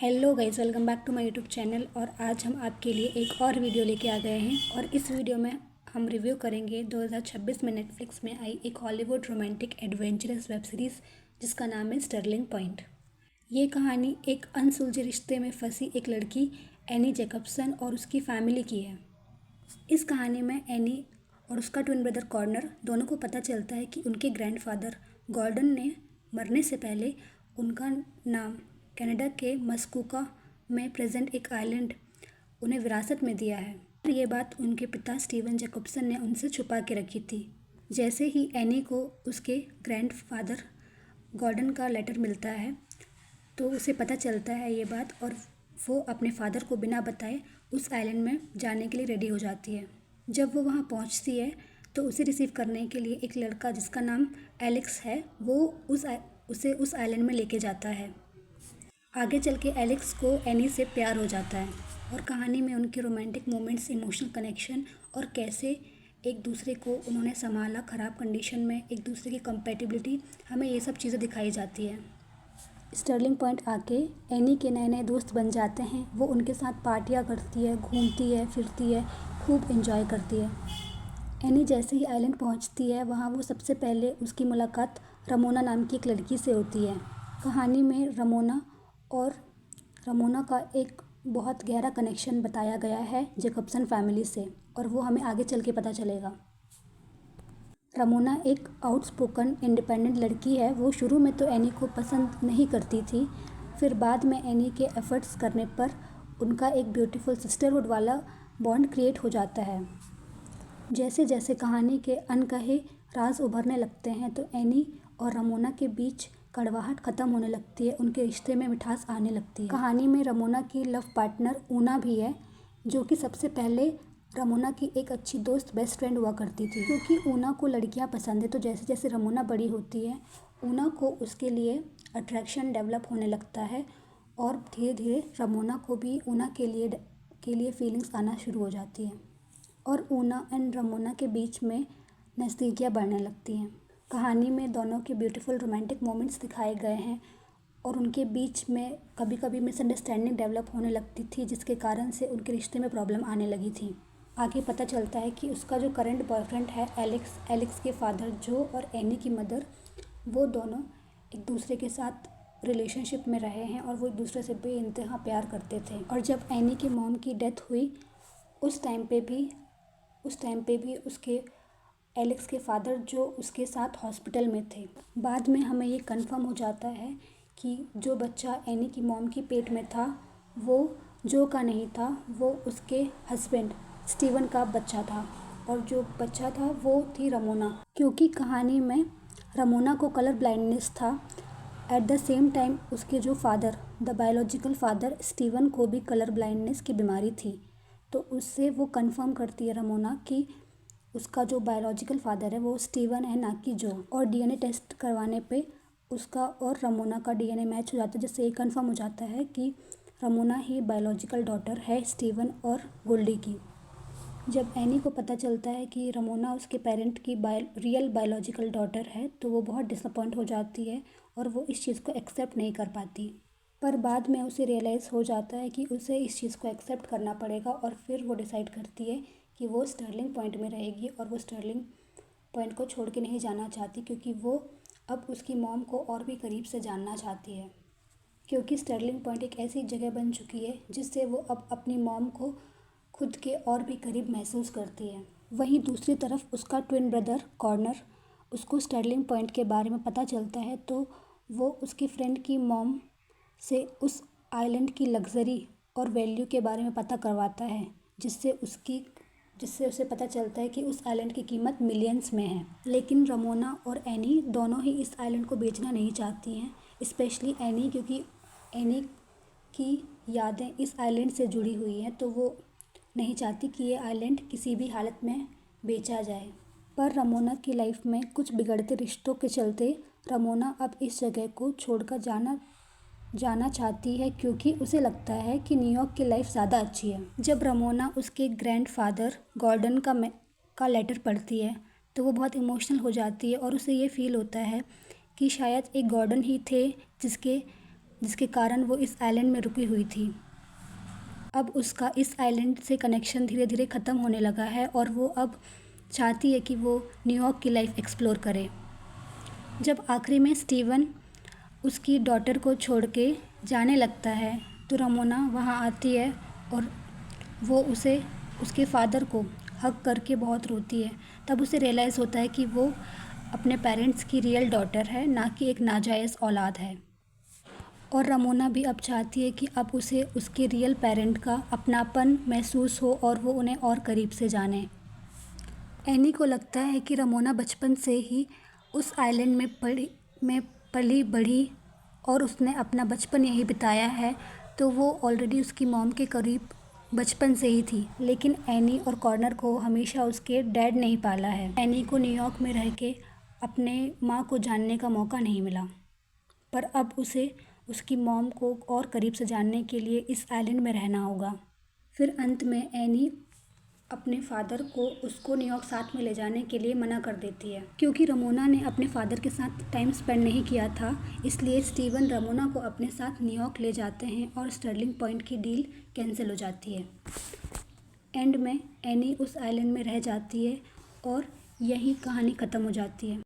Hello guys, welcome back to my YouTube channel. और आज हम आपके लिए एक और वीडियो लेके आ गए हैं और इस वीडियो में हम रिव्यू करेंगे 2026 में नेटफ्लिक्स में आई एक Hollywood romantic adventurous web series जिसका नाम है स्टर्लिंग पॉइंट। ये कहानी एक अनसुलझे रिश्ते में फंसी एक लड़की एनी जैकबसन और उसकी फैमिली की है। इस कहानी में एनी और उसका ट्विन ब्रदर कॉर्नर दोनों को पता चलता है कि उनके ग्रैंडफादर गॉर्डन ने मरने से पहले उनका नाम कनाडा के मस्कूका में प्रेजेंट एक आइलैंड उन्हें विरासत में दिया है। ये बात उनके पिता स्टीवन जैकबसन ने उनसे छुपा के रखी थी। जैसे ही एनी को उसके ग्रैंडफादर गॉर्डन का लेटर मिलता है तो उसे पता चलता है ये बात और वो अपने फादर को बिना बताए उस आइलैंड में जाने के लिए रेडी हो जाती है। जब वो वहाँ पहुँचती है तो उसे रिसीव करने के लिए एक लड़का जिसका नाम एलेक्स है वो उसे उस आइलैंड में लेके जाता है। आगे चल के एलेक्स को एनी से प्यार हो जाता है और कहानी में उनके रोमांटिक मोमेंट्स, इमोशनल कनेक्शन और कैसे एक दूसरे को उन्होंने संभाला ख़राब कंडीशन में, एक दूसरे की कंपैटिबिलिटी, हमें ये सब चीज़ें दिखाई जाती है। स्टर्लिंग पॉइंट आके एनी के नए नए दोस्त बन जाते हैं। वो उनके साथ पार्टियाँ करती है, घूमती है, फिरती है, खूब इंजॉय करती है। एनी जैसे ही आइलैंड पहुंचती है वहाँ वो सबसे पहले उसकी मुलाकात रमोना नाम की एक लड़की से होती है। कहानी में रमोना का एक बहुत गहरा कनेक्शन बताया गया है जैकबसन फैमिली से और वो हमें आगे चल के पता चलेगा। रमोना एक आउटस्पोकन इंडिपेंडेंट लड़की है। वो शुरू में तो एनी को पसंद नहीं करती थी, फिर बाद में एनी के एफर्ट्स करने पर उनका एक ब्यूटीफुल सिस्टरहुड वाला बॉन्ड क्रिएट हो जाता है। जैसे जैसे कहानी के अनकहे राज उभरने लगते हैं तो एनी और रमोना के बीच कड़वाहट ख़त्म होने लगती है, उनके रिश्ते में मिठास आने लगती है। कहानी में रमोना की लव पार्टनर ऊना भी है जो कि सबसे पहले रमोना की एक अच्छी दोस्त, बेस्ट फ्रेंड हुआ करती थी। क्योंकि ऊना को लड़कियां पसंद है तो जैसे जैसे रमोना बड़ी होती है ऊना को उसके लिए अट्रैक्शन डेवलप होने लगता है और धीरे धीरे रमोना को भी ऊना के लिए फीलिंग्स आना शुरू हो जाती हैं और ऊना एंड रमोना के बीच में नज़दीकियाँ बढ़ने लगती हैं। कहानी में दोनों के ब्यूटीफुल रोमांटिक मोमेंट्स दिखाए गए हैं और उनके बीच में कभी कभी मिसअंडरस्टैंडिंग डेवलप होने लगती थी जिसके कारण से उनके रिश्ते में प्रॉब्लम आने लगी थी। आगे पता चलता है कि उसका जो करंट बॉयफ्रेंड है एलेक्स के फादर जो और एनी की मदर, वो दोनों एक दूसरे के साथ रिलेशनशिप में रहे हैं और वो एक दूसरे से बेइंतहा प्यार करते थे। और जब एनी की मॉम की डेथ हुई उस टाइम पे भी उसके एलेक्स के फादर जो उसके साथ हॉस्पिटल में थे। बाद में हमें ये कंफर्म हो जाता है कि जो बच्चा एनी की मॉम की पेट में था वो जो का नहीं था, वो उसके हस्बैंड स्टीवन का बच्चा था और जो बच्चा था वो थी रमोना। क्योंकि कहानी में रमोना को कलर ब्लाइंडनेस था, एट द सेम टाइम उसके जो father, the biological father Steven को भी कलर ब्लाइंडनेस की बीमारी थी। तो उससे वो कंफर्म करती है रमोना कि उसका जो बायोलॉजिकल फादर है वो स्टीवन है, ना कि जो। और डीएनए टेस्ट करवाने पे उसका और रमोना का डीएनए मैच हो जाता है जिससे ये कंफर्म हो जाता है कि रमोना ही बायोलॉजिकल डॉटर है स्टीवन और गोल्डी की। जब एनी को पता चलता है कि रमोना उसके पेरेंट की रियल बायोलॉजिकल डॉटर है तो वो बहुत डिसअपॉइंट हो जाती है और वो इस चीज़ को एक्सेप्ट नहीं कर पाती। पर बाद में उसे रियलाइज़ हो जाता है कि उसे इस चीज़ को एक्सेप्ट करना पड़ेगा और फिर वो डिसाइड करती है कि वो स्टर्लिंग पॉइंट में रहेगी और वो स्टर्लिंग पॉइंट को छोड़ के नहीं जाना चाहती क्योंकि वो अब उसकी मॉम को और भी करीब से जानना चाहती है। क्योंकि स्टर्लिंग पॉइंट एक ऐसी जगह बन चुकी है जिससे वो अब अपनी मॉम को खुद के और भी करीब महसूस करती है। वहीं दूसरी तरफ उसका ट्विन ब्रदर कॉर्नर, उसको स्टर्लिंग पॉइंट के बारे में पता चलता है तो वो उसकी फ्रेंड की मॉम से उस आइलैंड की लग्जरी और वैल्यू के बारे में पता करवाता है जिससे उसे पता चलता है कि उस आइलैंड की कीमत मिलियंस में है। लेकिन रमोना और एनी दोनों ही इस आइलैंड को बेचना नहीं चाहती हैं, स्पेशली एनी, क्योंकि एनी की यादें इस आइलैंड से जुड़ी हुई हैं तो वो नहीं चाहती कि ये आइलैंड किसी भी हालत में बेचा जाए। पर रमोना की लाइफ में कुछ बिगड़ते रिश्तों के चलते रमोना अब इस जगह को छोड़कर जाना चाहती है क्योंकि उसे लगता है कि न्यूयॉर्क की लाइफ ज़्यादा अच्छी है। जब रमोना उसके ग्रैंडफादर गॉर्डन का लेटर पढ़ती है तो वो बहुत इमोशनल हो जाती है और उसे ये फील होता है कि शायद एक गॉर्डन ही थे जिसके जिसके कारण वो इस आइलैंड में रुकी हुई थी। अब उसका इस आइलैंड से कनेक्शन धीरे धीरे ख़त्म होने लगा है और वो अब चाहती है कि वो न्यूयॉर्क की लाइफ एक्सप्लोर करे। जब आखिरी में स्टीवन उसकी डॉटर को छोड़ के जाने लगता है तो रमोना वहाँ आती है और वो उसे उसके फादर को हग करके बहुत रोती है। तब उसे रियलाइज़ होता है कि वो अपने पेरेंट्स की रियल डॉटर है, ना कि एक नाजायज़ औलाद है। और रमोना भी अब चाहती है कि अब उसे उसके रियल पेरेंट का अपनापन महसूस हो और वो उन्हें और करीब से जाने। एनी को लगता है कि रमोना बचपन से ही उस आइलैंड में पली बढ़ी और उसने अपना बचपन यहीं बिताया है, तो वो ऑलरेडी उसकी मॉम के करीब बचपन से ही थी। लेकिन एनी और कॉर्नर को हमेशा उसके डैड ने ही पाला है। एनी को न्यूयॉर्क में रह के अपने माँ को जानने का मौका नहीं मिला, पर अब उसे उसकी मॉम को और करीब से जानने के लिए इस आइलैंड में रहना होगा। फिर अंत में एनी अपने फादर को उसको न्यूयॉर्क साथ में ले जाने के लिए मना कर देती है, क्योंकि रमोना ने अपने फादर के साथ टाइम स्पेंड नहीं किया था। इसलिए स्टीवन रमोना को अपने साथ न्यूयॉर्क ले जाते हैं और स्टर्लिंग पॉइंट की डील कैंसिल हो जाती है। एंड में एनी उस आइलैंड में रह जाती है और यही कहानी ख़त्म हो जाती है।